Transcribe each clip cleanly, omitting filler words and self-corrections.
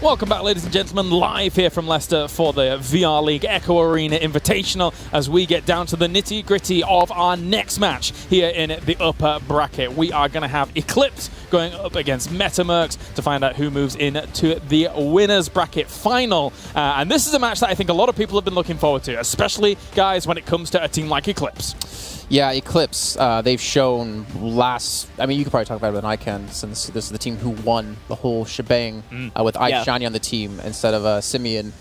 Welcome back, ladies and gentlemen, live here from Leicester for the VR League Echo Arena Invitational as we get down to the nitty-gritty of our next match here in the upper bracket. We are going to have Eclipse going up against Metamercs to find out who moves into the winners bracket final. And this is a match that I think a lot of people have been looking forward to, especially, guys, when it comes to a team like Eclipse. Yeah, Eclipse, they've shown I mean, you could probably talk about it than I can, since this is the team who won the whole shebang with Shiny on the team instead of Simeon.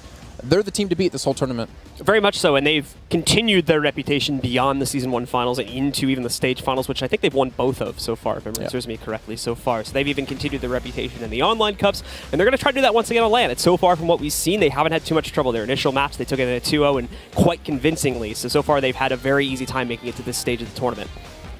They're the team to beat this whole tournament. Very much so, and they've continued their reputation beyond the Season 1 finals and into even the stage finals, which I think they've won both of so far, if memory serves me correctly so far. So they've even continued their reputation in the online cups, and they're going to try to do that once again on LAN. And so far from what we've seen, they haven't had too much trouble. Their initial match, they took it at 2-0 and quite convincingly. So far they've had a very easy time making it to this stage of the tournament.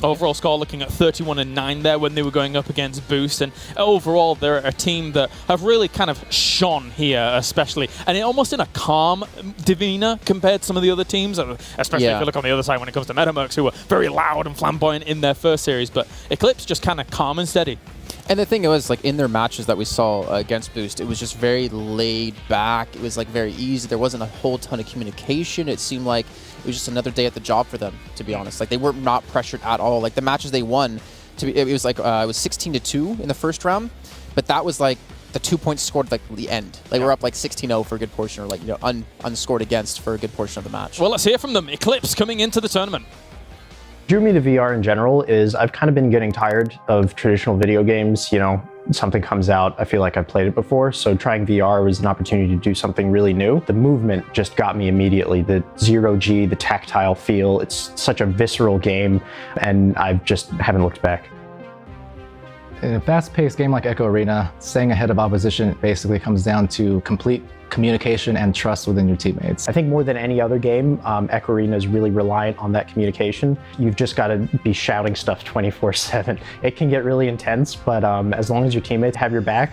Overall score looking at 31-9 there when they were going up against Boost, and overall they're a team that have really kind of shone here, especially, and almost in a calm demeanor compared to some of the other teams, especially if you look on the other side when it comes to Metamercs, who were very loud and flamboyant in their first series, but Eclipse just kind of calm and steady. And the thing was, like, in their matches that we saw against Boost, it was just very laid back. It was, like, very easy. There wasn't a whole ton of communication. It seemed like it was just another day at the job for them, to be honest. Like, they were not pressured at all. Like, the matches they won, it was like, it was 16-2 in the first round, but that was, like, the 2 points scored like the end. Like we're up like 16-0 for a good portion, or like, you know, unscored against for a good portion of the match. Well, let's hear from them. Eclipse coming into the tournament. Drew me to VR in general is I've kind of been getting tired of traditional video games. You know, something comes out, I feel like I've played it before, so trying VR was an opportunity to do something really new. The movement just got me immediately. The zero-G, the tactile feel, it's such a visceral game, and I just haven't looked back. In a fast-paced game like Echo Arena, staying ahead of opposition basically comes down to complete communication and trust within your teammates. I think more than any other game, Echo Arena is really reliant on that communication. You've just got to be shouting stuff 24/7. It can get really intense, but as long as your teammates have your back,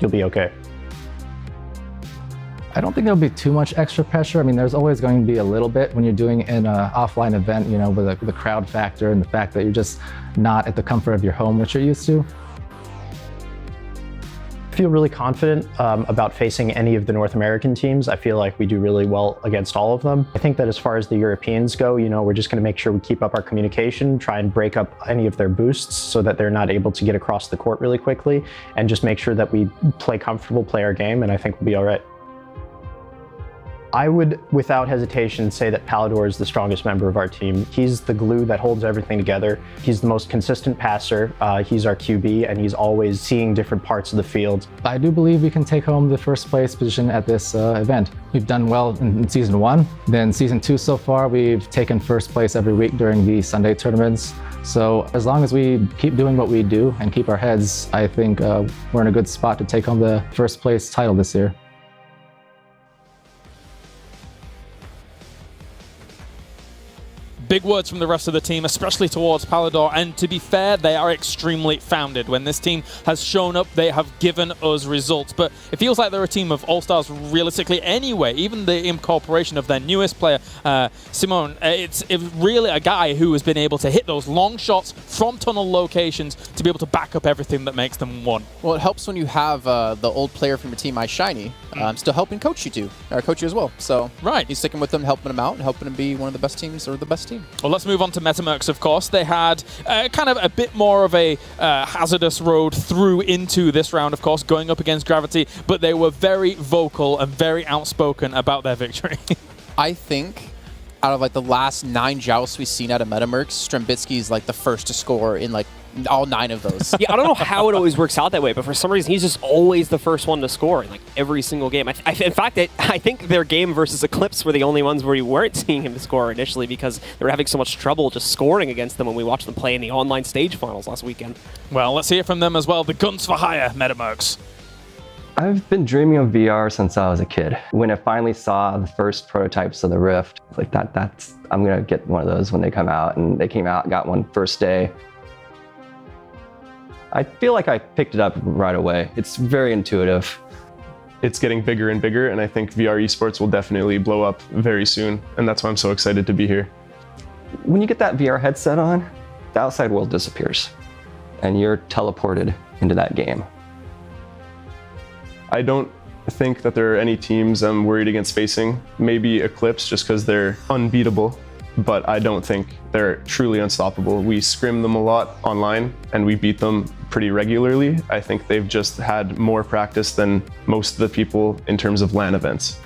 you'll be okay. I don't think there'll be too much extra pressure. I mean, there's always going to be a little bit when you're doing an offline event, you know, with the crowd factor and the fact that you're just not at the comfort of your home, which you're used to. I feel really confident about facing any of the North American teams. I feel like we do really well against all of them. I think that as far as the Europeans go, you know, we're just going to make sure we keep up our communication, try and break up any of their boosts so that they're not able to get across the court really quickly, and just make sure that we play comfortable, play our game, and I think we'll be all right. I would, without hesitation, say that Pallador is the strongest member of our team. He's the glue that holds everything together. He's the most consistent passer. He's our QB, and he's always seeing different parts of the field. I do believe we can take home the first place position at this event. We've done well in Season 1. Then Season 2 so far, we've taken first place every week during the Sunday tournaments. So as long as we keep doing what we do and keep our heads, I think we're in a good spot to take home the first place title this year. Big words from the rest of the team, especially towards Pallador, and to be fair, they are extremely founded. When this team has shown up, they have given us results, but it feels like they're a team of all-stars realistically anyway. Even the incorporation of their newest player, Simone, it's really a guy who has been able to hit those long shots from tunnel locations to be able to back up everything that makes them one. Well, it helps when you have the old player from your team, Shiny, still helping coach you too, or coach you as well. So he's sticking with them, helping them out, and helping them be one of the best teams, or the best team. Well, let's move on to Metamercs, of course. They had kind of a bit more of a hazardous road through into this round, of course, going up against Gravity, but they were very vocal and very outspoken about their victory. I think out of like the last 9 jousts we've seen out of Metamercs, Strembitsky is like the first to score in like all 9 of those. Yeah, I don't know how it always works out that way, but for some reason, he's just always the first one to score in like every single game. In fact, I think their game versus Eclipse were the only ones where you weren't seeing him score initially because they were having so much trouble just scoring against them when we watched them play in the online stage finals last weekend. Well, let's hear from them as well. The guns for hire, Metamercs. I've been dreaming of VR since I was a kid. When I finally saw the first prototypes of the Rift, like that's I'm gonna get one of those when they come out, and they came out, got one first day. I feel like I picked it up right away. It's very intuitive. It's getting bigger and bigger, and I think VR esports will definitely blow up very soon, and that's why I'm so excited to be here. When you get that VR headset on, the outside world disappears, and you're teleported into that game. I don't think that there are any teams I'm worried against facing. Maybe Eclipse, just because they're unbeatable, but I don't think they're truly unstoppable. We scrim them a lot online, and we beat them pretty regularly. I think they've just had more practice than most of the people in terms of LAN events.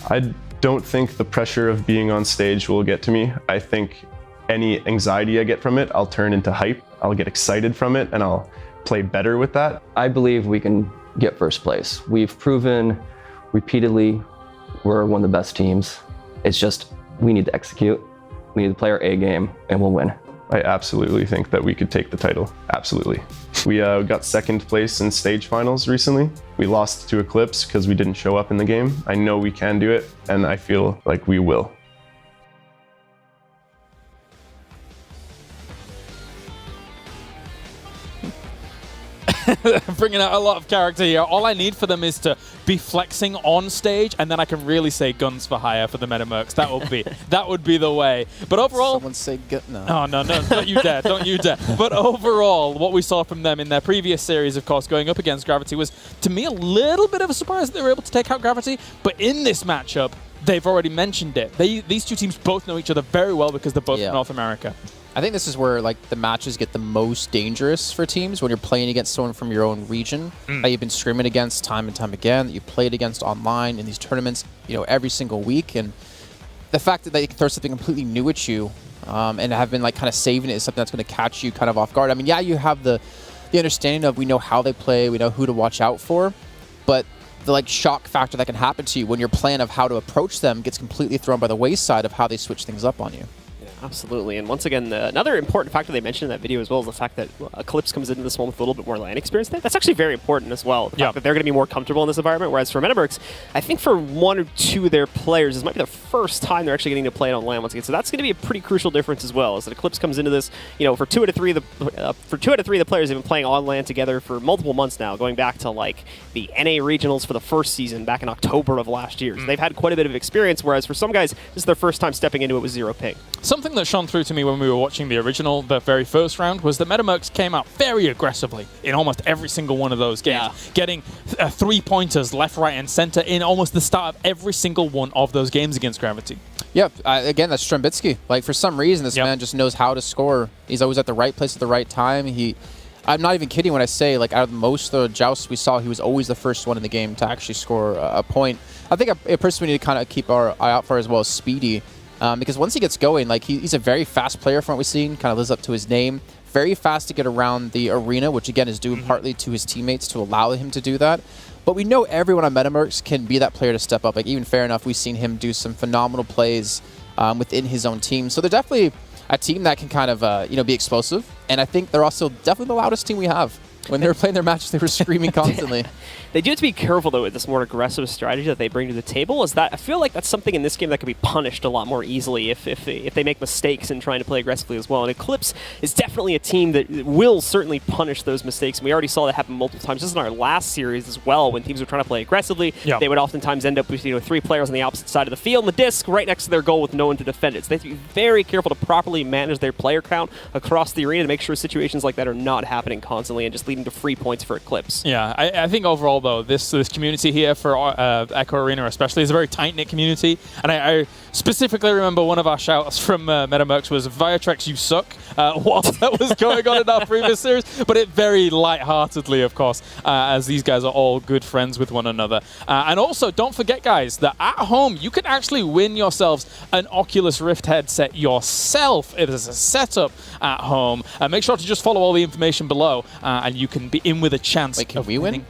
I don't think the pressure of being on stage will get to me. I think any anxiety I get from it, I'll turn into hype. I'll get excited from it, and I'll play better with that. I believe we can get first place. We've proven repeatedly we're one of the best teams. It's just we need to execute. We need to play our A game, and we'll win. I absolutely think that we could take the title. Absolutely. We got second place in stage finals recently. We lost to Eclipse because we didn't show up in the game. I know we can do it, and I feel like we will. Bringing out a lot of character here. All I need for them is to be flexing on stage, and then I can really say guns for hire for the Metamercs. That would be the way. But overall, Someone say no. Oh, no, don't you dare, don't you dare. But overall, what we saw from them in their previous series, of course, going up against Gravity was, to me, a little bit of a surprise that they were able to take out Gravity. But in this matchup, they've already mentioned it. These two teams both know each other very well because they're both from North America. I think this is where like the matches get the most dangerous for teams when you're playing against someone from your own region that you've been scrimming against time and time again, that you played against online in these tournaments, every single week. And the fact that they can throw something completely new at you and have been like kind of saving it is something that's going to catch you kind of off guard. I mean, yeah, you have the understanding of we know how they play, we know who to watch out for, but the like shock factor that can happen to you when your plan of how to approach them gets completely thrown by the wayside of how they switch things up on you. Absolutely, and once again, another important factor they mentioned in that video as well is the fact that Eclipse comes into this one with a little bit more LAN experience. That's actually very important as well. The fact that they're going to be more comfortable in this environment, whereas for Metamercs, I think for one or two of their players, this might be the first time they're actually getting to play it on LAN once again. So that's going to be a pretty crucial difference as well. As that Eclipse comes into this, for two out of three of the players have been playing on LAN together for multiple months now, going back to like the NA regionals for the first season back in October of last year. So they've had quite a bit of experience, whereas for some guys, this is their first time stepping into it with zero ping. Something that shone through to me when we were watching the very first round, was that Metamercs came out very aggressively in almost every single one of those games, getting three-pointers left, right, and center in almost the start of every single one of those games against Gravity. Yeah, again, that's Strembitsky. Like, for some reason, this man just knows how to score. He's always at the right place at the right time. I'm not even kidding when I say, like, out of most of the jousts we saw, he was always the first one in the game to actually score a point. I think a person we need to kind of keep our eye out for as well is Speedy. Because once he gets going, like he's a very fast player from what we've seen, kind of lives up to his name. Very fast to get around the arena, which again is due partly to his teammates to allow him to do that. But we know everyone on Metamercs can be that player to step up. Like even fair enough, we've seen him do some phenomenal plays within his own team. So they're definitely a team that can kind of be explosive. And I think they're also definitely the loudest team we have. When they were playing their matches, they were screaming constantly. They do have to be careful, though, with this more aggressive strategy that they bring to the table. Is that I feel like that's something in this game that could be punished a lot more easily if they make mistakes in trying to play aggressively as well. And Eclipse is definitely a team that will certainly punish those mistakes. And we already saw that happen multiple times. Just in our last series as well, when teams were trying to play aggressively, they would oftentimes end up with three players on the opposite side of the field, and the disc right next to their goal with no one to defend it. So they have to be very careful to properly manage their player count across the arena to make sure situations like that are not happening constantly and just leading to free points for Eclipse. Yeah, I think overall, though, this community here for Echo Arena especially is a very tight-knit community. And I specifically remember one of our shouts from Metamercs was, Viatrex, you suck, whilst that was going on in our previous series. But it very lightheartedly, of course, as these guys are all good friends with one another. And also, don't forget, guys, that at home, you can actually win yourselves an Oculus Rift headset yourself. It is a setup at home. Make sure to just follow all the information below, and you can be in with a chance. Wait, can we win?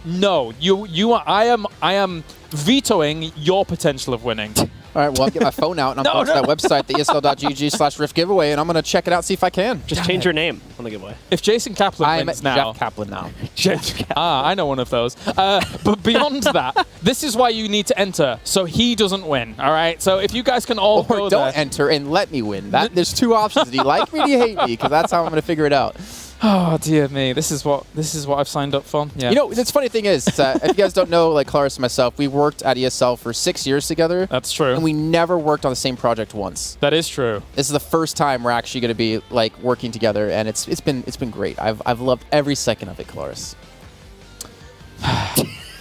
No, I am vetoing your potential of winning. All right, well, I'll get my phone out and I'm going to that website, the esl.gg/rift giveaway, and I'm going to check it out, see if I can. Just change your name on the giveaway. If Jason Kaplan wins now. Jeff Kaplan now. I know one of those. But beyond that, this is why you need to enter, so he doesn't win, all right? So if you guys can all go don't enter and let me win. There's two options. Do you like me or do you hate me? Because that's how I'm going to figure it out. Oh dear me, this is what I've signed up for. Yeah. The funny thing is, if you guys don't know, like Claris and myself, we worked at ESL for 6 years together. That's true. And we never worked on the same project once. That is true. This is the first time we're actually going to be like working together, and it's been great. I've loved every second of it, Claris.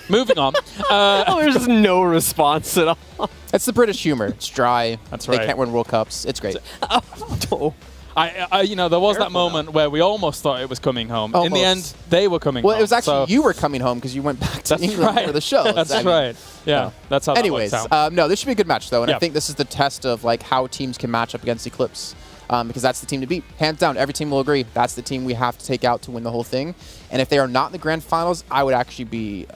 Moving on. There's just no response at all. It's the British humor. It's dry. That's They right. can't win World Cups. It's great. Oh. There was that moment where we almost thought it was coming home. In the end, Almost. they were coming Well, home. it was actually so you were coming home because you went back to that's England right. for the show. That's right. Yeah, that's how Anyways, that works out. no, this should be a good match though, and Yeah. I think this is the test of like how teams can match up against Eclipse, because that's the team to beat, hands down. Every team will agree that's the team we have to take out to win the whole thing. And if they are not in the grand finals, I would actually be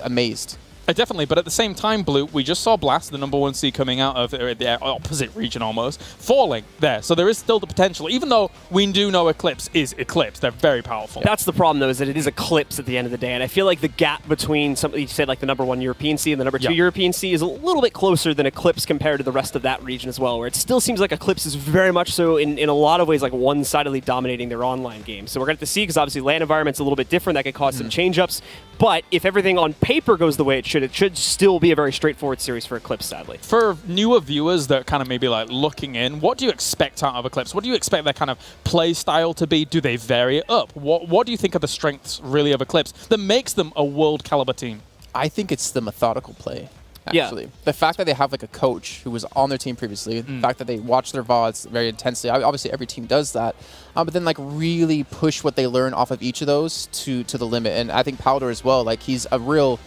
amazed. Definitely, but at the same time, Blue, we just saw Blast, the #1 seed, coming out of the opposite region almost, falling there. So there is still the potential, even though we do know Eclipse is Eclipse. They're very powerful. That's the problem, though, is that it is Eclipse at the end of the day. And I feel like the gap between something you said, like the #1 European seed and the #2 European seed is a little bit closer than Eclipse compared to the rest of that region as well, where it still seems like Eclipse is very much so in a lot of ways like one-sidedly dominating their online game. So we're going to have to see, because obviously LAN environment's a little bit different. That could cause some change-ups. But if everything on paper goes the way it should still be a very straightforward series for Eclipse, sadly. For newer viewers that kind of maybe like looking in, what do you expect out of Eclipse? What do you expect their kind of play style to be? Do they vary it up? What do you think are the strengths really of Eclipse that makes them a world caliber team? I think it's the methodical play. Yeah. Actually, the fact that they have like a coach who was on their team previously, the fact that they watch their VODs very intensely. Obviously, every team does that, but then like really push what they learn off of each of those to the limit. And I think Powder as well. Like he's a real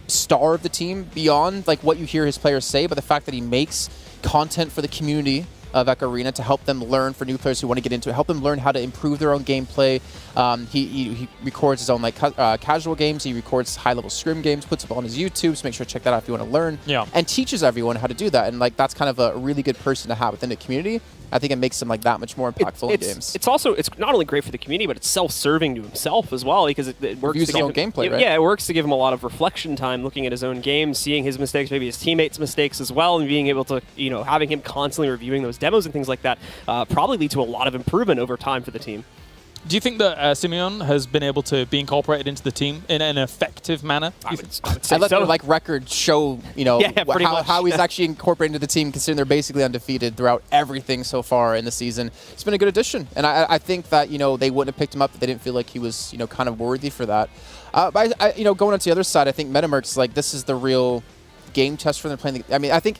star of the team beyond like what you hear his players say, but the fact that he makes content for the community of Echo Arena to help them learn, for new players who want to get into it, help them learn how to improve their own gameplay. He records his own like casual games. He records high-level scrim games, puts them on his YouTube, so make sure to check that out if you want to learn. Yeah. And teaches everyone how to do that. And like that's kind of a really good person to have within the community. I think it makes him like that much more impactful in games. It's not only great for the community, but it's self-serving to himself as well, because it works Views to his give own him, gameplay, right? Yeah, it works to give him a lot of reflection time, looking at his own game, seeing his mistakes, maybe his teammates' mistakes as well, and being able to, having him constantly reviewing those demos and things like that, probably lead to a lot of improvement over time for the team. Do you think that Simeon has been able to be incorporated into the team in an effective manner? I would say I let so. their like record show, pretty much. how he's actually incorporated into the team, considering they're basically undefeated throughout everything so far in the season. It's been a good addition, and I think that they wouldn't have picked him up if they didn't feel like he was kind of worthy for that. But going on to the other side, I think Metamercs, like this is the real game test for them playing. I think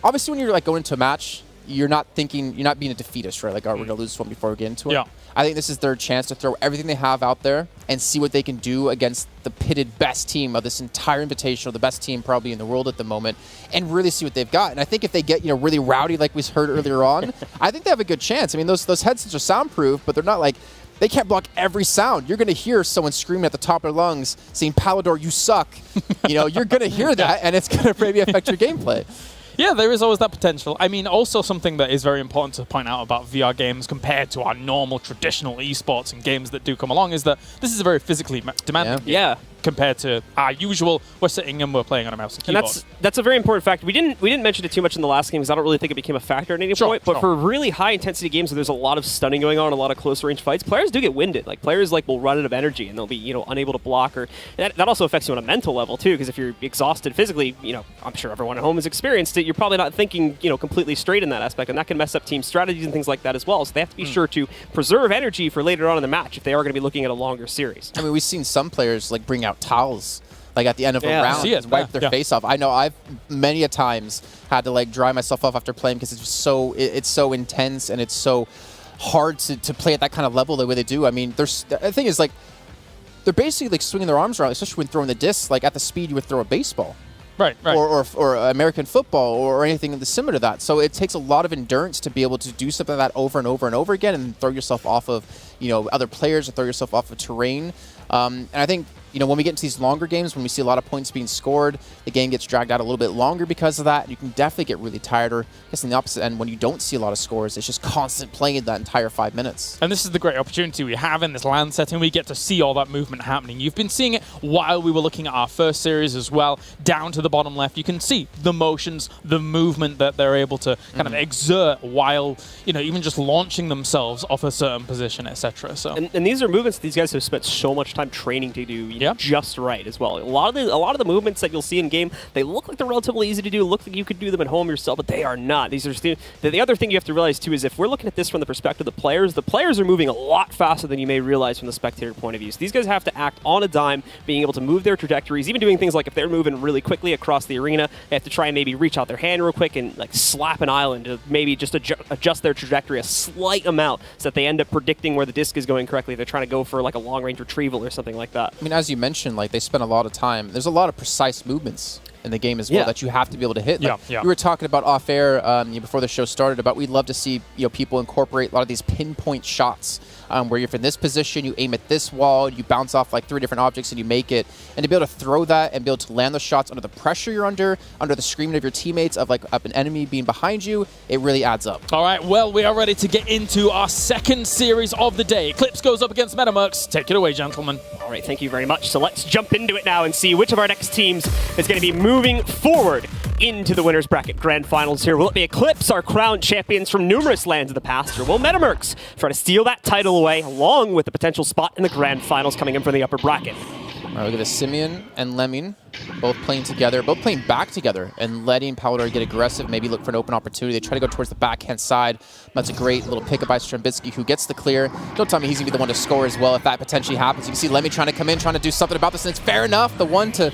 obviously when you're like going into a match, you're not being a defeatist, right? Like, we're gonna lose this one before we get into it. Yeah. I think this is their chance to throw everything they have out there and see what they can do against the pitted best team of this entire invitational, the best team probably in the world at the moment, and really see what they've got. And I think if they get really rowdy like we heard earlier on, I think they have a good chance. I mean, those headsets are soundproof, but they're not like they can't block every sound. You're going to hear someone screaming at the top of their lungs, saying, "Palador, you suck." You're going to hear that, and it's going to maybe affect your gameplay. Yeah, there is always that potential. I mean, also something that is very important to point out about VR games compared to our normal traditional esports and games that do come along is that this is a very physically demanding game. Yeah. Compared to our usual, we're sitting and we're playing on a mouse and keyboard. And that's a very important fact. We didn't mention it too much in the last game because I don't really think it became a factor at any point. But for really high intensity games where there's a lot of stunning going on, a lot of close range fights, players do get winded. Like players will run out of energy and they'll be unable to block. Or that also affects you on a mental level too, because if you're exhausted physically, I'm sure everyone at home has experienced it. You're probably not thinking completely straight in that aspect, and that can mess up team strategies and things like that as well. So they have to be sure to preserve energy for later on in the match if they are going to be looking at a longer series. I mean, we've seen some players bring out towels at the end of a round and wipe their face off. I know I've many a times had to dry myself off after playing because it's so intense and it's so hard to play at that kind of level the way they do. I mean, the thing is they're basically swinging their arms around, especially when throwing the disc at the speed you would throw a baseball. Right. Or American football or anything similar to that. So it takes a lot of endurance to be able to do something like that over and over and over again and throw yourself off of other players or throw yourself off of terrain. And I think when we get into these longer games, when we see a lot of points being scored, the game gets dragged out a little bit longer because of that. You can definitely get really tired, or I guess on the opposite end, when you don't see a lot of scores, it's just constant playing that entire 5 minutes. And this is the great opportunity we have in this LAN setting. We get to see all that movement happening. You've been seeing it while we were looking at our first series as well. Down to the bottom left, you can see the motions, the movement that they're able to kind of exert while, even just launching themselves off a certain position, etc. So, and these are movements these guys have spent so much time training to do. just right as well. A lot of the movements that you'll see in game, they look like they're relatively easy to do, look like you could do them at home yourself, but they are not. These are the other thing you have to realize too is if we're looking at this from the perspective of the players are moving a lot faster than you may realize from the spectator point of view. So these guys have to act on a dime, being able to move their trajectories, even doing things like if they're moving really quickly across the arena, they have to try and maybe reach out their hand real quick and like slap an island to maybe just adjust their trajectory a slight amount so that they end up predicting where the disc is going correctly. They're trying to go for like a long-range retrieval or something like that. I mean, as you mentioned, like they spend a lot of time. There's a lot of precise movements in the game as well that you have to be able to hit. Like, we were talking about off air before the show started about we'd love to see people incorporate a lot of these pinpoint shots where you're in this position, you aim at this wall, you bounce off like 3 different objects and you make it. And to be able to throw that and be able to land those shots under the pressure you're under the screaming of your teammates of like an enemy being behind you, it really adds up. All right, well, we are ready to get into our second series of the day. Eclipse goes up against Metamercs. Take it away, gentlemen. All right, thank you very much. So let's jump into it now and see which of our next teams is going to be moving forward into the winners bracket grand finals here. Will it be Eclipse, our crowned champions from numerous lands of the past, or will Metamercs try to steal that title away along with the potential spot in the grand finals coming in from the upper bracket? All right, look at this. Simeon and Lemming both playing together, both playing back together and letting Palador get aggressive, maybe look for an open opportunity. They try to go towards the backhand side. That's a great little pickup by Strambitsky, who gets the clear. Don't tell me he's going to be the one to score as well if that potentially happens. You can see Lemming trying to come in, trying to do something about this, and it's fair enough. The one to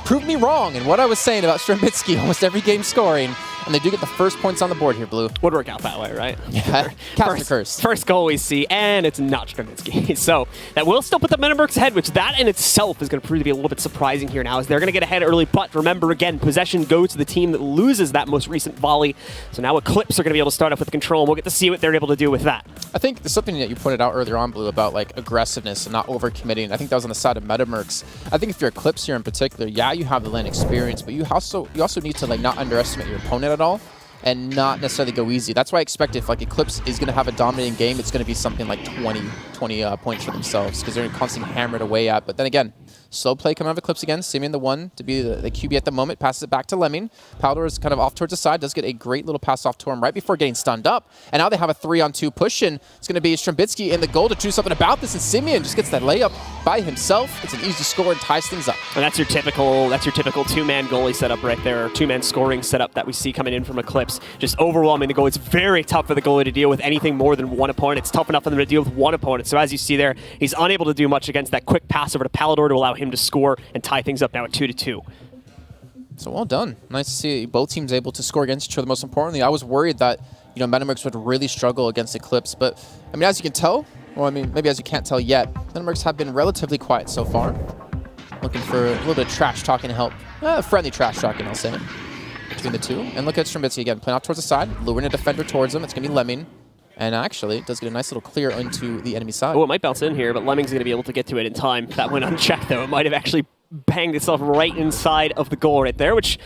prove me wrong in what I was saying about Strambitsky almost every game scoring. And they do get the first points on the board here, Blue. Would work out that way, right? Yeah, Caster curse. First goal we see, and it's not Strambitsky. So that will still put the Metamercs ahead, which that in itself is going to prove to be a little bit surprising here now, as they're going to get ahead early. But remember, again, possession goes to the team that loses that most recent volley. So now Eclipse are going to be able to start off with control, and we'll get to see what they're able to do with that. I think there's something that you pointed out earlier on, Blue, about like aggressiveness and not overcommitting. I think that was on the side of Metamercs. I think if you're Eclipse here in particular, yeah, you have the lane experience, but you also need to like not underestimate your opponent at all and not necessarily go easy. That's why I expect if like Eclipse is going to have a dominating game, it's going to be something like 20 points for themselves because they're constantly hammered away at. But then again, slow play coming out of Eclipse again. Simeon the one to be the QB at the moment, passes it back to Lemming. Palador is kind of off towards the side, does get a great little pass off to him right before getting stunned up. And now they have a 3-on-2 push in. It's going to be Strambitsky in the goal to do something about this, and Simeon just gets that layup by himself. It's an easy score and ties things up. And that's your typical two-man goalie setup right there, or two-man scoring setup that we see coming in from Eclipse. Just overwhelming the goal. It's very tough for the goalie to deal with anything more than one opponent. It's tough enough for them to deal with one opponent. So as you see there, he's unable to do much against that quick pass over to Palador to allow him to score and tie things up now at 2-2. So well done. Nice to see both teams able to score against each other. Most importantly, I was worried that Metamercs would really struggle against Eclipse, but I mean, as you can tell, well, I mean, maybe as you can't tell yet, Metamercs have been relatively quiet so far. Looking for a little bit of trash talking to help, friendly trash talking, I'll say, between the two. And look at Strambitsky again, playing out towards the side, luring a defender towards him. It's going to be Lemming. And actually, it does get a nice little clear into the enemy side. Oh, it might bounce in here, but Lemming's going to be able to get to it in time. That went unchecked, though. It might have actually banged itself right inside of the goal right there, which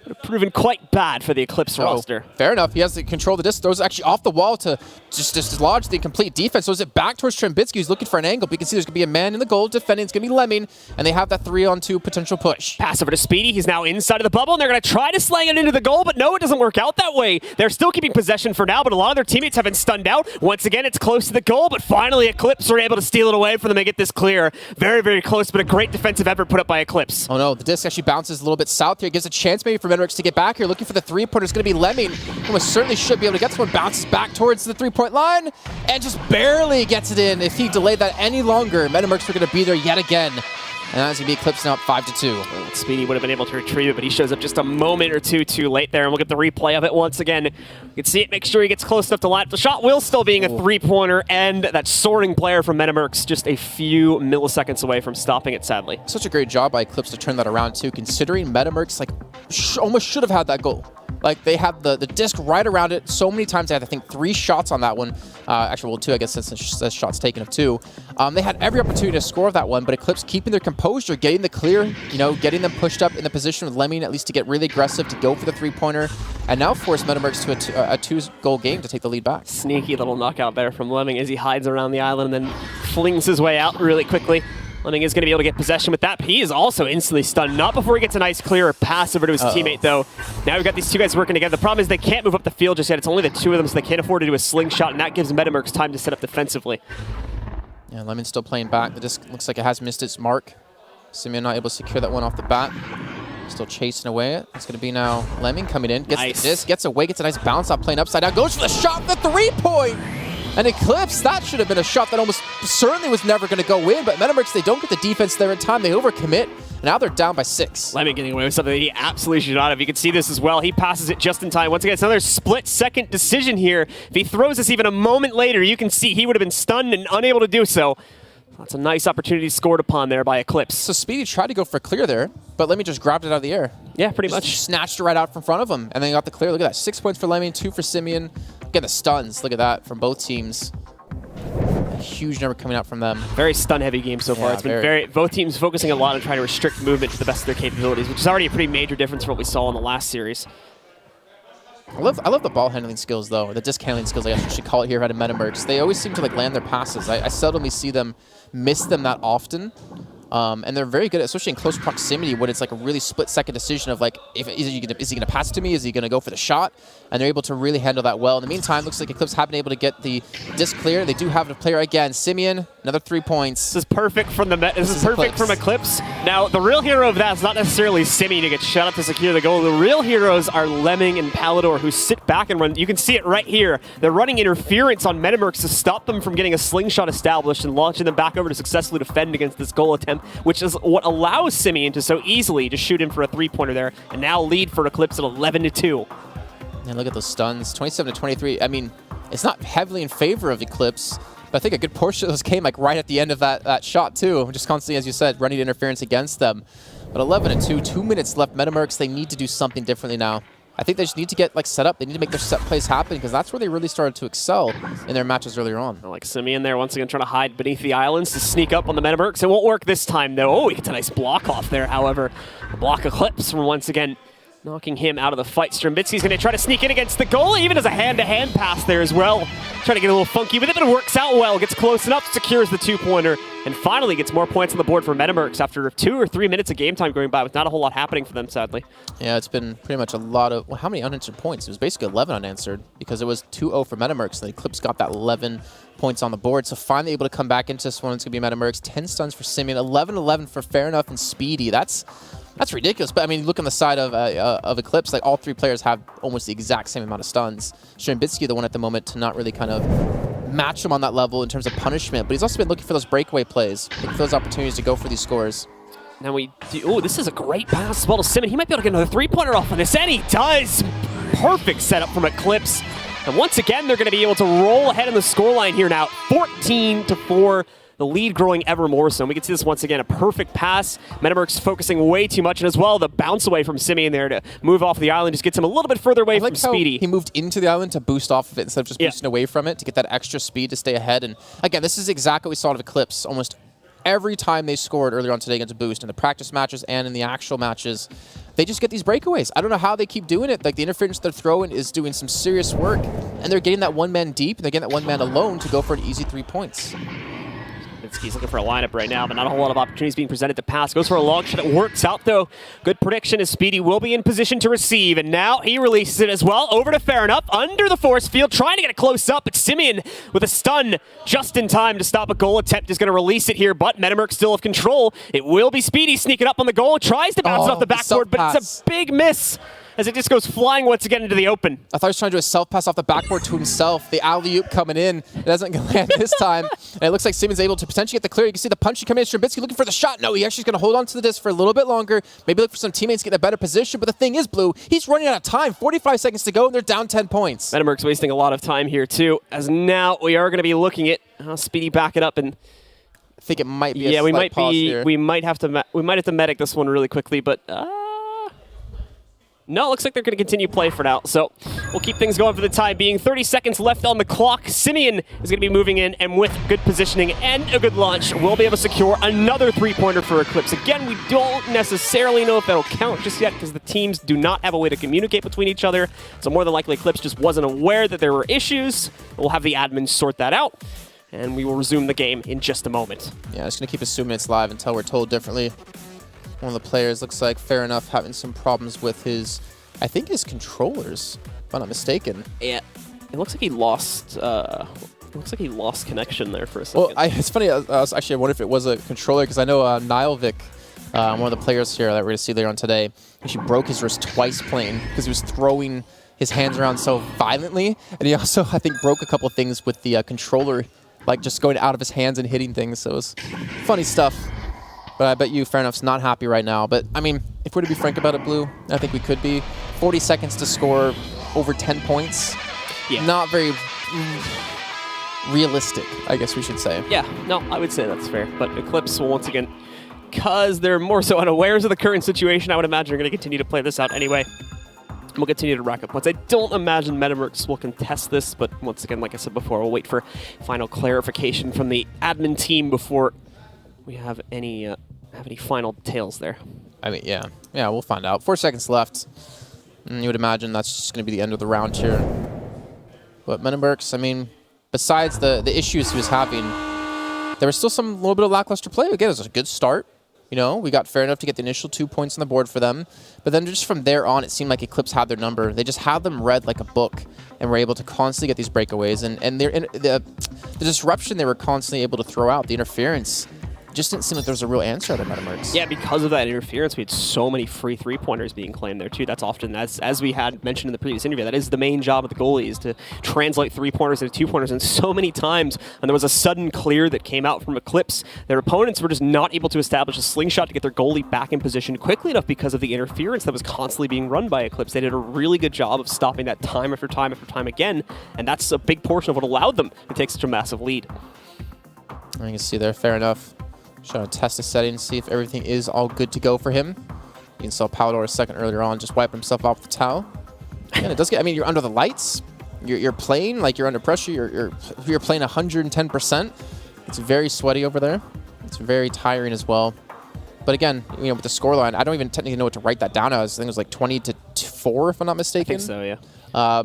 would have proven quite bad for the Eclipse roster. Fair enough. He has to control the distance. Throws it actually off the wall to just dislodge the incomplete defense. So is it back towards Strambitsky, who's looking for an angle. But you can see there's going to be a man in the goal defending. It's going to be Lemming, and they have that 3-on-2 potential push. Pass over to Speedy. He's now inside of the bubble, and they're going to try to slang it into the goal, but no, it doesn't work out that way. They're still keeping possession for now, but a lot of their teammates have been stunned out. Once again, it's close to the goal, but finally Eclipse are able to steal it away for them and get this clear. Very, very close, but a great defensive effort put up by Eclipse. Oh no, the disc actually bounces a little bit south here. Gives a chance maybe for Metamercs to get back here. Looking for the three-pointer is going to be Lemming. Almost certainly should be able to get this one. Bounces back towards the three-point line and just barely gets it in. If he delayed that any longer, Metamercs were going to be there yet again. And that's going to be Eclipse now up 5-2. Speedy would have been able to retrieve it, but he shows up just a moment or two too late there, and we'll get the replay of it once again. You can see it, make sure he gets close enough to line up the shot, will still being a three-pointer, and that soaring player from Metamercs just a few milliseconds away from stopping it, sadly. Such a great job by Eclipse to turn that around too, considering Metamercs almost should have had that goal. Like, they have the disc right around it so many times. They had, I think, 3 shots on that one. Actually, well, 2, I guess, since the shot's taken of 2. They had every opportunity to score of that one, but Eclipse keeping their composure, getting the clear, getting them pushed up in the position with Lemming, at least to get really aggressive, to go for the three-pointer, and now force Metamercs to a 2-goal game to take the lead back. Sneaky little knockout there from Lemming as he hides around the island and then flings his way out really quickly. Lemming is going to be able to get possession with that, but he is also instantly stunned. Not before he gets a nice clear pass over to his teammate, though. Now we've got these two guys working together. The problem is they can't move up the field just yet. It's only the two of them, so they can't afford to do a slingshot, and that gives Metamercs time to set up defensively. Yeah, Lemming's still playing back. The disc looks like it has missed its mark. Simeon not able to secure that one off the bat. Still chasing away. It's going to be now Lemming coming in. Gets the disc, gets away, gets a nice bounce out, playing upside down. Goes for the shot, the 3-point! And Eclipse, that should have been a shot that almost certainly was never going to go in, but Metamercs, they don't get the defense there in time. They overcommit. Now they're down by 6. Lemming getting away with something that he absolutely should not have. You can see this as well. He passes it just in time. Once again, it's another split-second decision here. If he throws this even a moment later, you can see he would have been stunned and unable to do so. That's a nice opportunity scored upon there by Eclipse. So Speedy tried to go for clear there, but Lemming just grabbed it out of the air. Yeah, pretty Just much. snatched it right out from front of him, and then got the clear. Look at that. 6 points for Lemming, 2 for Simeon. Look at the stuns. Look at that from both teams. A huge number coming out from them. Very stun-heavy game so far. Yeah, It's been both teams focusing a lot on trying to restrict movement to the best of their capabilities, which is already a pretty major difference from what we saw in the last series. I love the ball handling skills, though, or the disc handling skills, I guess you should call it here out of Metamercs. They always seem to like land their passes. I seldomly see them miss them that often. And they're very good, especially in close proximity, when it's like a really split-second decision of like, is he going to pass it to me? Is he going to go for the shot? And they're able to really handle that well. In the meantime, looks like Eclipse have been able to get the disc clear. They do have a player again, Simeon, another 3 points. This is perfect from this is perfect from Eclipse. Now, the real hero of that is not necessarily Simeon to get shut up to secure the goal. The real heroes are Lemming and Palador, who sit back and run. You can see it right here. They're running interference on Metamercs to stop them from getting a slingshot established and launching them back over to successfully defend against this goal attempt, which is what allows Simeon to so easily just shoot in for a 3-pointer there, and now lead for Eclipse at 11-2. And look at those stuns, 27-23. I mean, it's not heavily in favor of Eclipse, but I think a good portion of those came like right at the end of that shot too. Just constantly, as you said, running interference against them. But 11-2, 2 minutes left. Metamercs, they need to do something differently now. I think they just need to get like set up. They need to make their set plays happen, because that's where they really started to excel in their matches earlier on. Like Simeon there, once again trying to hide beneath the islands to sneak up on the Metamercs. It won't work this time though. Oh, he gets a nice block off there, however. A block Eclipse from once again knocking him out of the fight. Strambitski's going to try to sneak in against the goal, even as a hand-to-hand pass there as well. Trying to get a little funky with it, but it works out well. Gets close enough, secures the 2-pointer, and finally gets more points on the board for Metamercs after 2 or 3 minutes of game time going by with not a whole lot happening for them, sadly. Yeah, it's been pretty much a lot of... Well, how many unanswered points? It was basically 11 unanswered, because it was 2-0 for Metamercs, and the Eclipse got that 11 points on the board. So finally able to come back into this one. It's going to be Metamercs. 10 stuns for Simeon, 11-11 for Fair Enough and Speedy. That's ridiculous. But I mean, look on the side of Eclipse, like all 3 players have almost the exact same amount of stuns. Strambitsky, the one at the moment to not really kind of match him on that level in terms of punishment, but he's also been looking for those breakaway plays, looking for those opportunities to go for these scores. Now this is a great pass as well to Simeon. He might be able to get another 3-pointer off of this, and he does. Perfect setup from Eclipse. And once again, they're going to be able to roll ahead in the scoreline here now, 14-4. The lead growing ever more so. And we can see this once again, a perfect pass. Metamercs focusing way too much, and as well, the bounce away from Simeon there to move off the island just gets him a little bit further away from Speedy. He moved into the island to boost off of it instead of just boosting away from it to get that extra speed to stay ahead. And again, this is exactly what we saw out of Eclipse almost every time they scored earlier on today against Boost, in the practice matches and in the actual matches. They just get these breakaways. I don't know how they keep doing it. Like, the interference they're throwing is doing some serious work, and they're getting that one man deep, and they're getting that one man alone to go for an easy 3 points. He's looking for a lineup right now, but not a whole lot of opportunities being presented to pass. Goes for a long shot. It works out, though. Good prediction as Speedy will be in position to receive, and now he releases it as well. Over to Fair Enough, under the force field, trying to get it close up, but Simeon with a stun just in time to stop a goal attempt is going to release it here, but Metamercs still have control. It will be Speedy sneaking up on the goal, tries to bounce it off the backboard, but it's a big miss, as it just goes flying once again into the open. I thought he was trying to do a self-pass off the backboard to himself. The alley-oop coming in. It doesn't land this time. And it looks like Simon's able to potentially get the clear. You can see the punchy coming in. Strambitsky looking for the shot. No, he actually is going to hold on to the disc for a little bit longer. Maybe look for some teammates to get a better position. But the thing is, Blue, he's running out of time. 45 seconds to go, and they're down 10 points. Metamercs wasting a lot of time here, too, as now we are going to be looking at Speedy back it up. And I think it might be a slight pause here. We might have to medic this one really quickly, but... No, it looks like they're going to continue play for now. So we'll keep things going for the time being. 30 seconds left on the clock. Simeon is going to be moving in, and with good positioning and a good launch, we'll be able to secure another 3-pointer for Eclipse. Again, we don't necessarily know if that'll count just yet, because the teams do not have a way to communicate between each other. So more than likely, Eclipse just wasn't aware that there were issues. We'll have the admins sort that out, and we will resume the game in just a moment. Yeah, just going to keep assuming it's live until we're told differently. One of the players looks like, Fair Enough, having some problems with his, I think his controllers, if I'm not mistaken. Yeah, it looks like he lost. Connection there for a second. Well, it's funny. I wonder if it was a controller, because I know Nilevic one of the players here that we're going to see later on today, actually broke his wrist twice playing because he was throwing his hands around so violently. And he also, I think, broke a couple things with the controller, like just going out of his hands and hitting things. So it was funny stuff. But I bet you Fair Enough's not happy right now. But, I mean, if we're to be frank about it, Blue, I think we could be. 40 seconds to score over 10 points. Yeah. Not very realistic, I guess we should say. Yeah, no, I would say that's fair. But Eclipse will once again, because they're more so unawares of the current situation, I would imagine they're going to continue to play this out anyway. We'll continue to rack up points. I don't imagine Metamercs will contest this, but once again, like I said before, we'll wait for final clarification from the admin team before we have any final details there. I mean, yeah, we'll find out. 4 seconds left. And you would imagine that's just going to be the end of the round here. But Metamercs, I mean, besides the issues he was having, there was still some little bit of lackluster play. Again, it was a good start. You know, we got Fair Enough to get the initial 2 points on the board for them. But then just from there on, it seemed like Eclipse had their number. They just had them read like a book and were able to constantly get these breakaways. And the disruption they were constantly able to throw out, the interference, just didn't seem like there was a real answer to Metamercs. Yeah, because of that interference, we had so many free three-pointers being claimed there, too. That's often, as we had mentioned in the previous interview, that is the main job of the goalie, is to translate three-pointers into two-pointers. And so many times, when there was a sudden clear that came out from Eclipse, their opponents were just not able to establish a slingshot to get their goalie back in position quickly enough because of the interference that was constantly being run by Eclipse. They did a really good job of stopping that time after time after time again, and that's a big portion of what allowed them to take such a massive lead. You can see there, Fair Enough. Trying to test the settings, see if everything is all good to go for him. You can saw Palador a second earlier on, just wiping himself off the towel. And it does get, I mean, you're under the lights. You're playing like you're under pressure. You're playing 110%. It's very sweaty over there. It's very tiring as well. But again, you know, with the scoreline, I don't even technically know what to write that down as. I think it was like 20-4, if I'm not mistaken. I think so, yeah.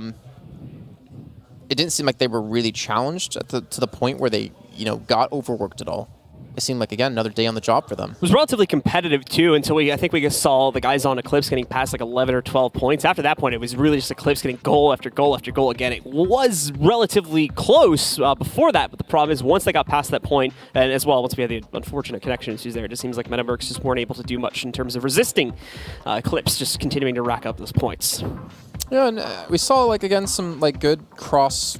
It didn't seem like they were really challenged to the point where they, you know, got overworked at all. It seemed like, again, another day on the job for them. It was relatively competitive, too, until I think we just saw the guys on Eclipse getting past like 11 or 12 points. After that point, it was really just Eclipse getting goal after goal after goal again. It was relatively close before that, but the problem is once they got past that point, and as well, once we had the unfortunate connection issues there, it just seems like Metamercs just weren't able to do much in terms of resisting Eclipse, just continuing to rack up those points. Yeah, and we saw, like, again, some like good cross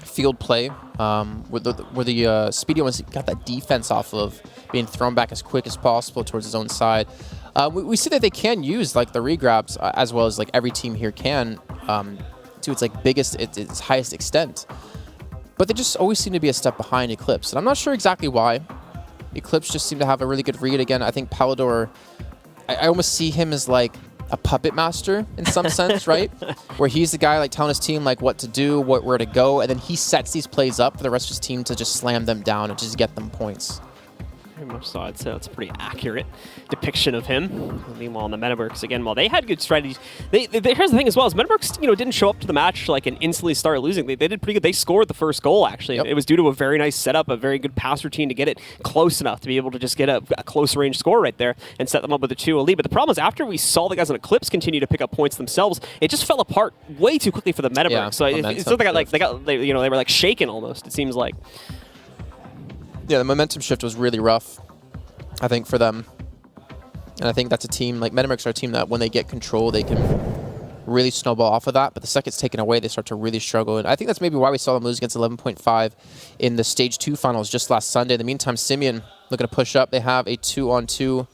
field play where the Speedy ones got that defense off of being thrown back as quick as possible towards his own side. We see that they can use like the regrabs as well as like every team here can to its like its highest extent. But they just always seem to be a step behind Eclipse, and I'm not sure exactly why. Eclipse just seem to have a really good read again. I think Palador, I almost see him as like a puppet master in some sense, right? Where he's the guy like telling his team like what to do, where to go, and then he sets these plays up for the rest of his team to just slam them down and just get them points. Very much so. I'd say that's a pretty accurate depiction of him. Meanwhile, on the Metamercs, again, while they had good strategies, here's the thing as well, is Metamercs, didn't show up to the match like and instantly start losing. They did pretty good. They scored the first goal, actually. Yep. It was due to a very nice setup, a very good pass routine to get it close enough to be able to just get a close range score right there and set them up with a 2-0 lead. But the problem is after we saw the guys on Eclipse continue to pick up points themselves, it just fell apart way too quickly for the Metamercs. Yeah, so it's they were like shaken almost, it seems like. Yeah, the momentum shift was really rough, I think, for them. And I think that's a team, like Metamercs are a team that when they get control, they can really snowball off of that. But the second it's taken away, they start to really struggle. And I think that's maybe why we saw them lose against 11.5 in the Stage 2 finals just last Sunday. In the meantime, Simeon looking to push up. They have a 2-on-2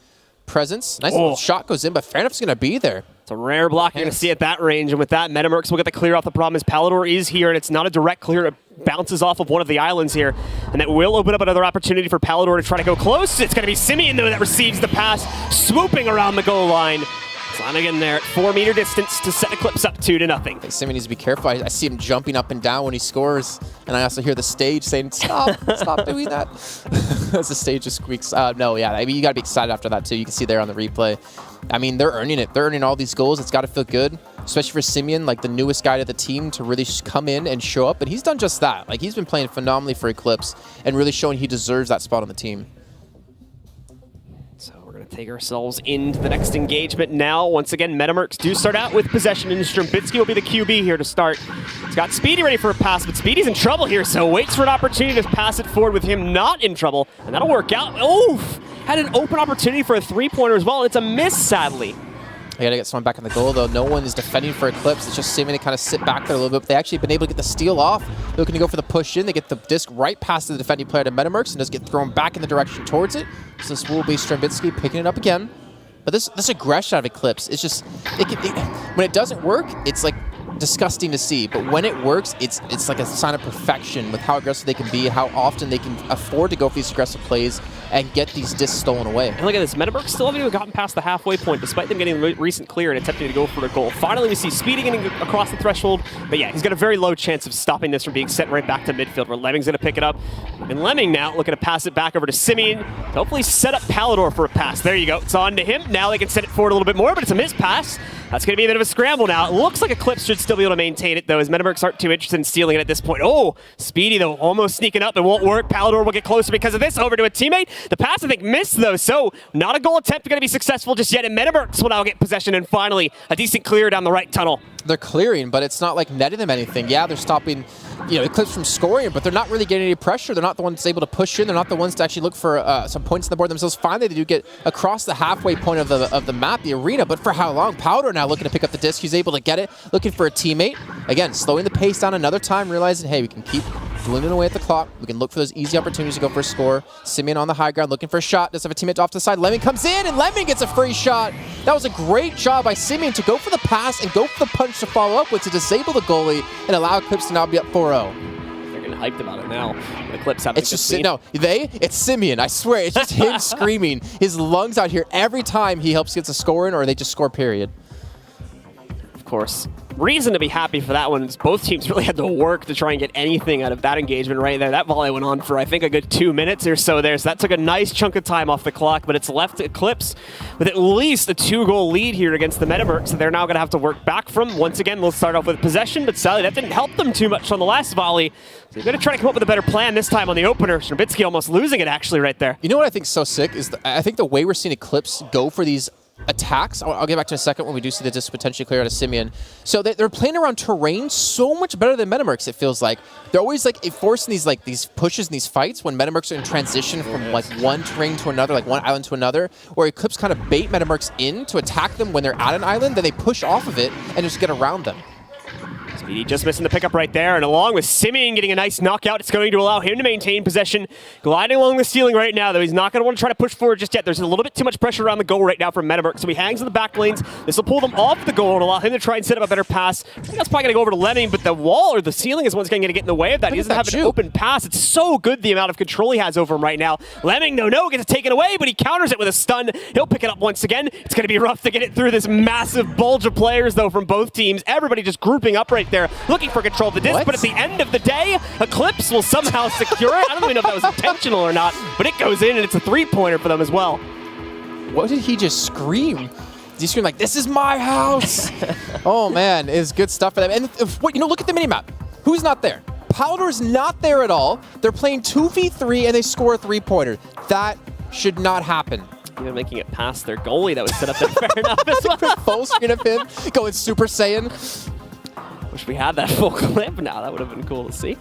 presence. Nice little shot goes in, but Fair Enough's going to be there. It's a rare block you're going to see at that range, and with that, Metamercs will get the clear off. The problem is Palador is here, and it's not a direct clear. It bounces off of one of the islands here, and that will open up another opportunity for Palador to try to go close. It's going to be Simeon, though, that receives the pass, swooping around the goal line. Flanagan there at 4-meter distance to set Eclipse up 2-0. Simeon needs to be careful. I see him jumping up and down when he scores, and I also hear the stage saying, stop doing that. As the stage just squeaks. No, yeah, I mean, you got to be excited after that, too. You can see there on the replay. I mean, they're earning it. They're earning all these goals. It's got to feel good, especially for Simeon, like the newest guy to the team, to really come in and show up. And he's done just that. Like, he's been playing phenomenally for Eclipse and really showing he deserves that spot on the team. Take ourselves into the next engagement now. Once again, Metamercs do start out with possession, and Strumbitsky will be the QB here to start. He's got Speedy ready for a pass, but Speedy's in trouble here, so waits for an opportunity to pass it forward with him not in trouble, and that'll work out. Oof! had an open opportunity for a three-pointer as well. It's a miss, sadly. They gotta get someone back in the goal, though. No one is defending for Eclipse. It's just Simeon to kind of sit back there a little bit. But they actually been able to get the steal off. They're looking to go for the push in. They get the disc right past the defending player to Metamercs and just get thrown back in the direction towards it. So this will be Strambitsky picking it up again. But this aggression out of Eclipse, it's just, when it doesn't work, it's like disgusting to see. But when it works, it's like a sign of perfection with how aggressive they can be, how often they can afford to go for these aggressive plays and get these discs stolen away. And look at this, Metamercs still haven't even gotten past the halfway point, despite them getting recent clear and attempting to go for a goal. Finally, we see Speedy getting across the threshold, but yeah, he's got a very low chance of stopping this from being sent right back to midfield, where Lemming's gonna pick it up. And Lemming now looking to pass it back over to Simeon, to hopefully set up Pallador for a pass. There you go, it's on to him. Now they can send it forward a little bit more, but it's a missed pass. That's gonna be a bit of a scramble now. It looks like Eclipse should still be able to maintain it, though, as Metamercs aren't too interested in stealing it at this point. Oh, Speedy, though, almost sneaking up. It won't work. Pallador will get closer because of this, over to a teammate. The pass, I think, missed, though, so not a goal attempt going to be successful just yet, and Metamercs will now get possession, and finally, a decent clear down the right tunnel. They're clearing, but it's not like netting them anything. Yeah, they're stopping, Eclipse from scoring, but they're not really getting any pressure. They're not the ones able to push in. They're not the ones to actually look for some points on the board themselves. Finally, they do get across the halfway point of the map, the arena, but for how long? Powder now looking to pick up the disc. He's able to get it, looking for a teammate. Again, slowing the pace down another time, realizing, hey, we can keep dwindling away at the clock. We can look for those easy opportunities to go for a score. Simeon on the high ground, looking for a shot. Does have a teammate off to the side. Lemming comes in, and Lemming gets a free shot. That was a great job by Simeon to go for the pass and go for the punch to follow up with to disable the goalie and allow Eclipse to now be up 4-0. They're getting hyped about it now. The Eclipse have it's just it's Simeon. I swear, it's just him screaming his lungs out here every time he helps get a score in, or they just score. Period. Of course. Reason to be happy for that one is both teams really had to work to try and get anything out of that engagement right there. That volley went on for, I think, a good 2 minutes or so there, so that took a nice chunk of time off the clock, but it's left Eclipse with at least a 2-goal lead here against the Metamercs, so they're now going to have to work back from. Once again, they'll start off with possession, but sadly, that didn't help them too much on the last volley, so they're going to try to come up with a better plan this time on the opener. Strambitsky almost losing it, actually, right there. You know what I think is so sick is I think the way we're seeing Eclipse go for these attacks, I'll get back to in a second when we do see the disc potentially clear out of Simeon. So they're playing around terrain so much better than Metamercs, it feels like. They're always like forcing these pushes and these fights when Metamercs are in transition from like one terrain to another, like one island to another, where Eclipse kind of bait Metamercs in to attack them when they're at an island, then they push off of it and just get around them. Speedy just missing the pickup right there, and along with Simeon getting a nice knockout, it's going to allow him to maintain possession. Gliding along the ceiling right now, though, he's not going to want to try to push forward just yet. There's a little bit too much pressure around the goal right now from Metamercs, so he hangs in the back lanes. This will pull them off the goal and allow him to try and set up a better pass. I think that's probably going to go over to Lemming, but the wall or the ceiling is what's going to get in the way of that. He doesn't have an open pass. It's so good the amount of control he has over him right now. Lemming, no, gets it taken away, but he counters it with a stun. He'll pick it up once again. It's going to be rough to get it through this massive bulge of players, though, from both teams. Everybody just grouping up right there, looking for control of the disc, but at the end of the day, Eclipse will somehow secure it. I don't even know if that was intentional or not, but it goes in, and it's a three-pointer for them as well. What did he just scream? Did he scream like, "This is my house"? Oh man, it's good stuff for them. And look at the minimap. Who's not there? Powder's not there at all. They're playing 2v3 and they score a three-pointer. That should not happen. Even making it past their goalie that was set up there, fair enough as well. Full screen of him going Super Saiyan. Wish we had that full clip now. That would have been cool to see.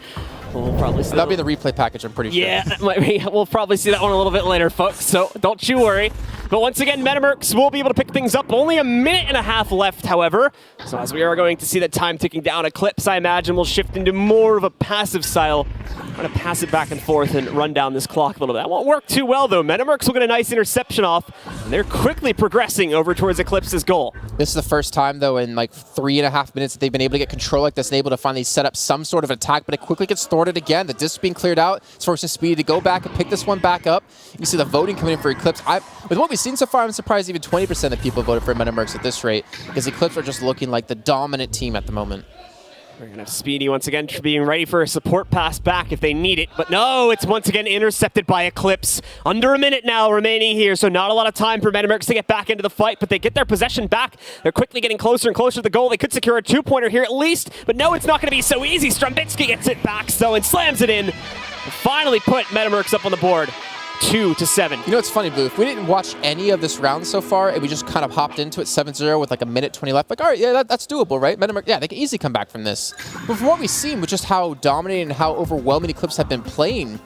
We'll probably see that'll be in the replay package, I'm pretty sure. Yeah, that might be. We'll probably see that one a little bit later, folks, so don't you worry. But once again, Metamercs will be able to pick things up. Only a minute and a half left, however. So as we are going to see that time ticking down, Eclipse, I imagine, will shift into more of a passive style. Trying to pass it back and forth and run down this clock a little bit. That won't work too well, though. Metamercs will get a nice interception off, and they're quickly progressing over towards Eclipse's goal. This is the first time, though, in like 3.5 minutes that they've been able to get control like this and able to finally set up some sort of attack, but it quickly gets thwarted again. The disc being cleared out. It's forcing Speedy to go back and pick this one back up. You see the voting coming in for Eclipse. With what we've seen so far, I'm surprised even 20% of people voted for Metamercs at this rate, because Eclipse are just looking like the dominant team at the moment. We're going to have Speedy once again being ready for a support pass back if they need it. But no, it's once again intercepted by Eclipse. Under a minute now remaining here, so not a lot of time for Metamercs to get back into the fight, but they get their possession back. They're quickly getting closer and closer to the goal. They could secure a two-pointer here at least, but no, it's not going to be so easy. Strambitsky gets it back, so, and slams it in. Finally put Metamercs up on the board. 2-7. You know, it's funny, Blue. If we didn't watch any of this round so far, and we just kind of hopped into it 7-0 with like a minute 20 left, like, all right, yeah, that's doable, right? Metamercs, yeah, they can easily come back from this. But from what we've seen, with just how dominating and how overwhelming Eclipse have been playing,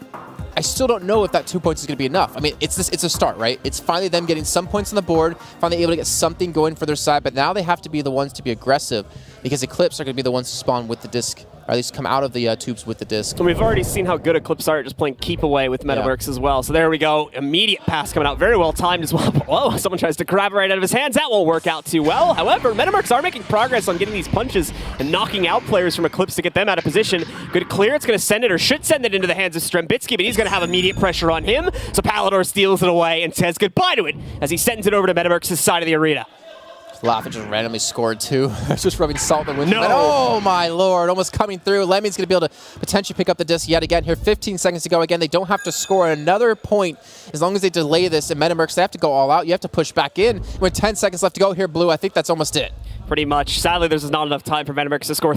I still don't know if that 2 points is going to be enough. I mean, it's a start, right? It's finally them getting some points on the board, finally able to get something going for their side, but now they have to be the ones to be aggressive because Eclipse are going to be the ones to spawn with the disc, or at least come out of the tubes with the disc. And we've already seen how good Eclipse are at just playing keep away with Metamercs as well. So there we go. Immediate pass coming out. Very well timed as well. Whoa, someone tries to grab it right out of his hands. That won't work out too well. However, Metamercs are making progress on getting these punches and knocking out players from Eclipse to get them out of position. Good clear. It's going to send it, or should send it, into the hands of Strembitsky, but he's going to have immediate pressure on him. So Palador steals it away and says goodbye to it as he sends it over to Metamercs' side of the arena. Laugh just randomly scored too. Just rubbing salt in the wind. No. Oh my lord, almost coming through. Lemmy's going to be able to potentially pick up the disc yet again here. 15 seconds to go again. They don't have to score another point as long as they delay this. And Metamercs, they have to go all out. You have to push back in. With 10 seconds left to go here, Blue, I think that's almost it. Pretty much. Sadly, there's not enough time for Metamercs to score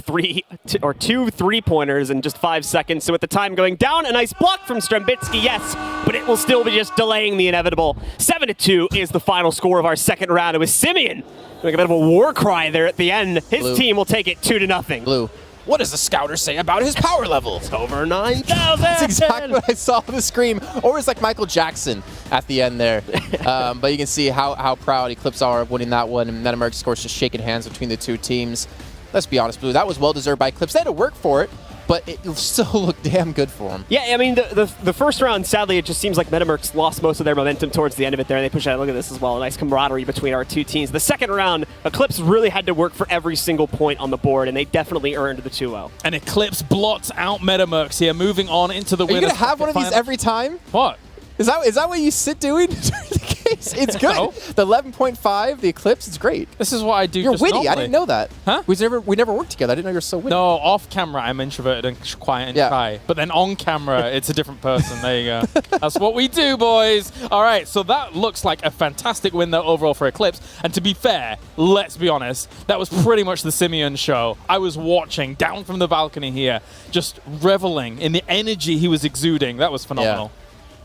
two three-pointers in just 5 seconds. So with the time going down, a nice block from Strembitsky, yes, but it will still be just delaying the inevitable. 7-2 is the final score of our second round. It was Simeon doing a bit of a war cry there at the end. His Blue. team will take it 2-0. Blue, what does the scouter say about his power level? It's over 9,000. That's exactly what I saw on the screen. Or it's like Michael Jackson at the end there. But you can see how proud Eclipse are of winning that one. And Metamercs, of course, just shaking hands between the two teams. Let's be honest, Blue, that was well-deserved by Eclipse. They had to work for it, but it still looked damn good for them. Yeah, I mean, the first round, sadly, it just seems like Metamercs lost most of their momentum towards the end of it there, and they pushed out. Look at this as well, a nice camaraderie between our two teams. The second round, Eclipse really had to work for every single point on the board, and they definitely earned the 2-0. And Eclipse blots out Metamercs here, moving on into the Are you winners. going to have one of these every time? What? Is that what you sit doing during the case? It's good. No. The 11.5, the Eclipse, it's great. This is what I do. You're just witty. normally. I didn't know that. Huh? We never worked together. I didn't know you were so witty. No, off camera I'm introverted and quiet and shy. But then on camera it's a different person. There you go. That's what we do, boys. All right, so that looks like a fantastic win though overall for Eclipse. And to be fair, let's be honest, that was pretty much the Simeon show. I was watching down from the balcony here, just reveling in the energy he was exuding. That was phenomenal. Yeah.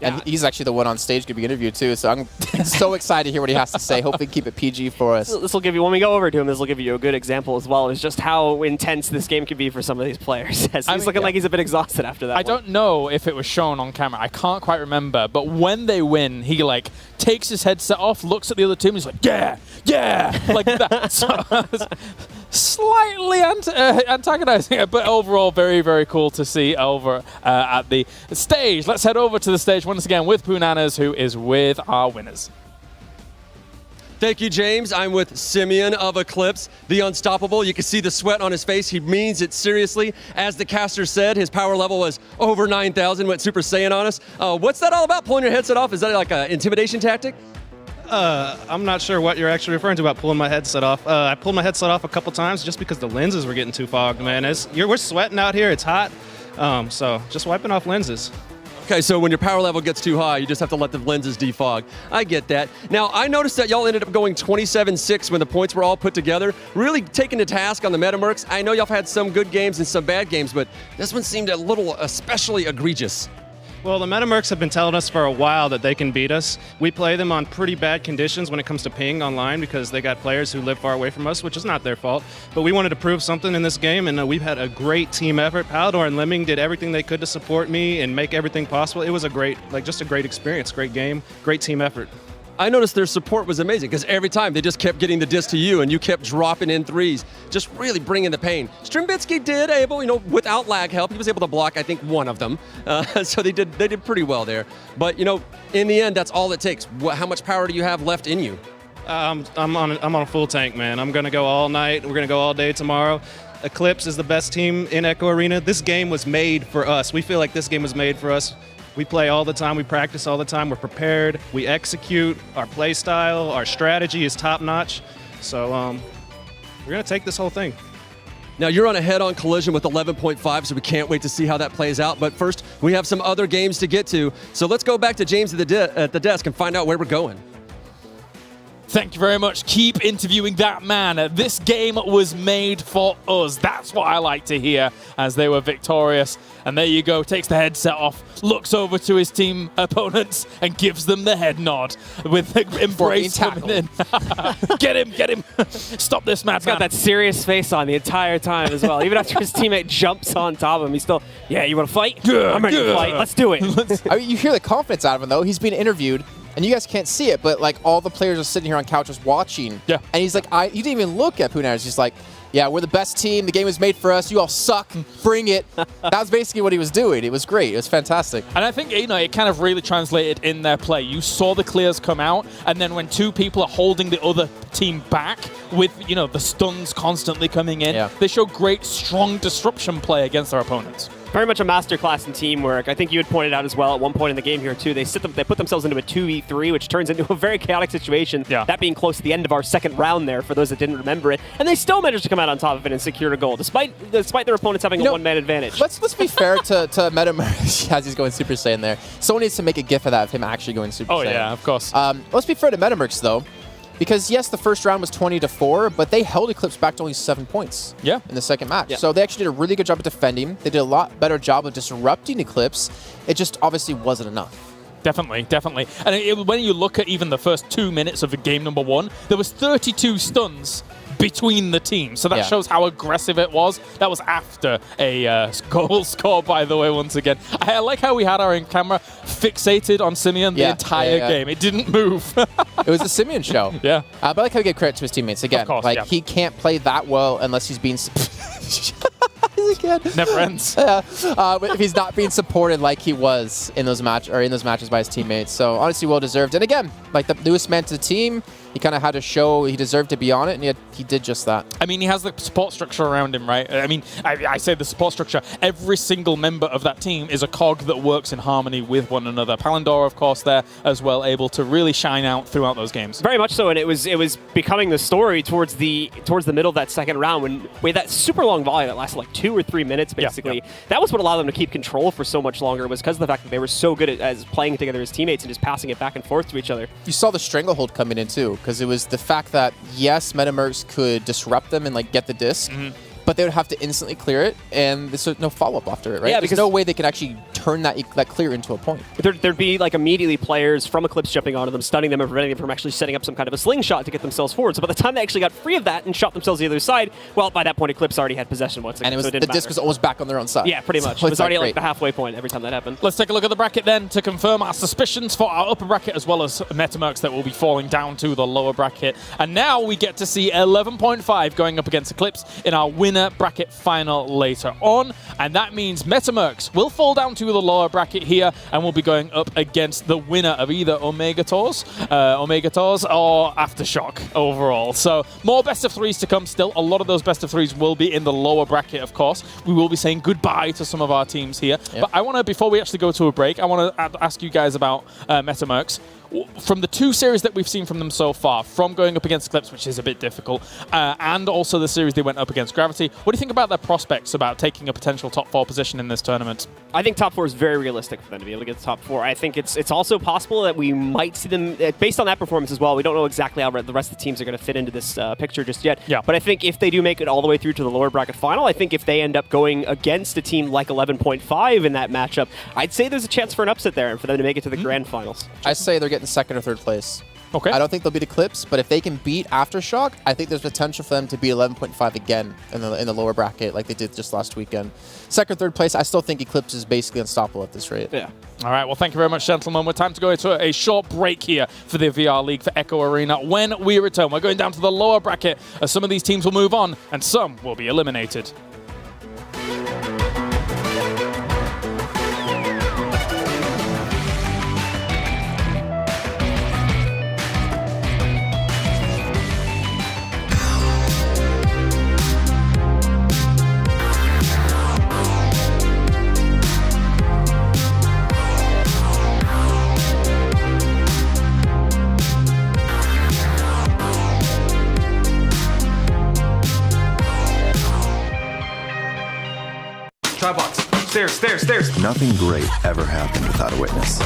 And he's actually the one on stage to be interviewed too, so I'm so excited to hear what he has to say. Hopefully keep it PG for us. This will give you, when we go over to him, this will give you a good example as well, is just how intense this game could be for some of these players. He's looking like he's a bit exhausted after that. I don't know if it was shown on camera. I can't quite remember. But when they win, he like takes his headset off, looks at the other team, and he's like, yeah, like that. So, slightly antagonizing it, but overall very, very cool to see over at the stage. Let's head over to the stage once again with Poonanas, who is with our winners. Thank you, James. I'm with Simeon of Eclipse, the unstoppable. You can see the sweat on his face. He means it seriously. As the caster said, his power level was over 9,000, went Super Saiyan on us. What's that all about, pulling your headset off? Is that like an intimidation tactic? I'm not sure what you're actually referring to about pulling my headset off. I pulled my headset off a couple times just because the lenses were getting too fogged, man. We're sweating out here. It's hot. So just wiping off lenses. Okay, so when your power level gets too high, you just have to let the lenses defog. I get that. Now, I noticed that y'all ended up going 27-6 when the points were all put together, really taking the task on the Metamercs. I know y'all have had some good games and some bad games, but this one seemed a little especially egregious. Well, the Metamercs have been telling us for a while that they can beat us. We play them on pretty bad conditions when it comes to ping online because they got players who live far away from us, which is not their fault. But we wanted to prove something in this game, and we've had a great team effort. Palador and Lemming did everything they could to support me and make everything possible. It was a great, just a great experience, great game, great team effort. I noticed their support was amazing because every time they just kept getting the disc to you and you kept dropping in threes, just really bringing the pain. Strembitsky did without lag help, he was able to block, I think, one of them. So they did pretty well there. But, in the end, that's all it takes. How much power do you have left in you? I'm on a full tank, man. I'm going to go all night. We're going to go all day tomorrow. Eclipse is the best team in Echo Arena. This game was made for us. We feel like this game was made for us. We play all the time, we practice all the time, we're prepared, we execute, our play style, our strategy is top-notch. So we're going to take this whole thing. Now, you're on a head-on collision with 11.5, so we can't wait to see how that plays out. But first, we have some other games to get to. So let's go back to James at the desk and find out where we're going. Thank you very much. Keep interviewing that man. This game was made for us. That's what I like to hear, as they were victorious. And there you go, takes the headset off, looks over to his team opponents, and gives them the head nod with the embrace coming in. Get him. Stop this madman. He's got that serious face on the entire time as well. Even after his teammate jumps on top of him, he's still, yeah, you want to fight? Yeah, I'm ready to fight. Let's do it. I mean, you hear the confidence out of him, though. He's being interviewed, and you guys can't see it, but like all the players are sitting here on couches watching. Yeah. And he's like, he didn't even look at Punai. He's just like, yeah, we're the best team. The game was made for us. You all suck. Bring it. That was basically what he was doing. It was great. It was fantastic. And I think, it kind of really translated in their play. You saw the clears come out, and then when two people are holding the other team back with, the stuns constantly coming in, they show great, strong disruption play against their opponents. Very much a masterclass in teamwork. I think you had pointed out as well at one point in the game here too. They put themselves into a 2v3, which turns into a very chaotic situation. Yeah. That being close to the end of our second round there, for those that didn't remember it, and they still managed to come out on top of it and secure a goal, despite their opponents having a one-man advantage. Let's be fair to Metamercs as he's going Super Saiyan there. Someone needs to make a gif of that of him actually going Super Saiyan. Oh yeah, of course. Let's be fair to Metamercs though. Because, yes, the first round was 20-4, but they held Eclipse back to only 7 points in the second match. Yeah. So they actually did a really good job of defending. They did a lot better job of disrupting Eclipse. It just obviously wasn't enough. Definitely. And when you look at even the first 2 minutes of game number 1, there was 32 stuns between the teams. So that shows how aggressive it was. That was after a goal score, by the way, once again. I like how we had our in-camera fixated on Simeon the entire game. It didn't move. It was a Simeon show. Yeah. But I like how we give credit to his teammates. Again, of course, he can't play that well unless he's being... Never ends. If he's not being supported like he was in those matches by his teammates. So honestly, well deserved. And again, like the newest man to the team, he kind of had to show he deserved to be on it, and he did just that. I mean, he has the support structure around him, right? I mean, I say the support structure. Every single member of that team is a cog that works in harmony with one another. Palindora, of course, there as well, able to really shine out throughout those games. Very much so, and it was becoming the story towards the middle of that second round when we had that super long volley that lasted like 2 or 3 minutes, basically. Yeah. That was what allowed them to keep control for so much longer, was because of the fact that they were so good at playing together as teammates and just passing it back and forth to each other. You saw the stranglehold coming in too, because it was the fact that, yes, Metamercs could disrupt them and like get the disc, but they would have to instantly clear it, and there's no follow-up after it, right? Yeah, there's no way they could actually turn that clear into a point. There'd be like immediately players from Eclipse jumping onto them, stunning them, and preventing them from actually setting up some kind of a slingshot to get themselves forward. So by the time they actually got free of that and shot themselves the other side, well, by that point Eclipse already had possession once again, And so it the didn't disc matter. was almost back on their own side. Yeah, pretty much. So It was already at like great. the halfway point every time that happened. Let's take a look at the bracket then to confirm our suspicions for our upper bracket, as well as Metamercs that will be falling down to the lower bracket. And now we get to see 11.5 going up against Eclipse in our winner bracket final later on. And that means Metamercs will fall down to the lower bracket here and will be going up against the winner of either Omega Tours or Aftershock overall. So more best of threes to come still. A lot of those best of threes will be in the lower bracket, of course. We will be saying goodbye to some of our teams here. Yep. But I want to, before we actually go to a break, I want to ask you guys about Metamercs. From the 2 series that we've seen from them so far, from going up against Eclipse, which is a bit difficult, and also the series they went up against Gravity, what do you think about their prospects about taking a potential top 4 position in this tournament? I think top 4 is very realistic for them to be able to get to top 4. I think it's also possible that we might see them, based on that performance as well, we don't know exactly how the rest of the teams are going to fit into this picture just yet. Yeah. But I think if they do make it all the way through to the lower bracket final, I think if they end up going against a team like 11.5 in that matchup, I'd say there's a chance for an upset there and for them to make it to the grand finals. I say they're getting 2nd or 3rd place. Okay. I don't think they'll beat Eclipse, but if they can beat Aftershock, I think there's potential for them to beat 11.5 again in the lower bracket like they did just last weekend. 2nd, 3rd place, I still think Eclipse is basically unstoppable at this rate. Yeah. All right, well, thank you very much, gentlemen. We're time to go into a short break here for the VR League for Echo Arena. When we return, we're going down to the lower bracket as some of these teams will move on and some will be eliminated. Try box. Stairs. Nothing great ever happened without a witness.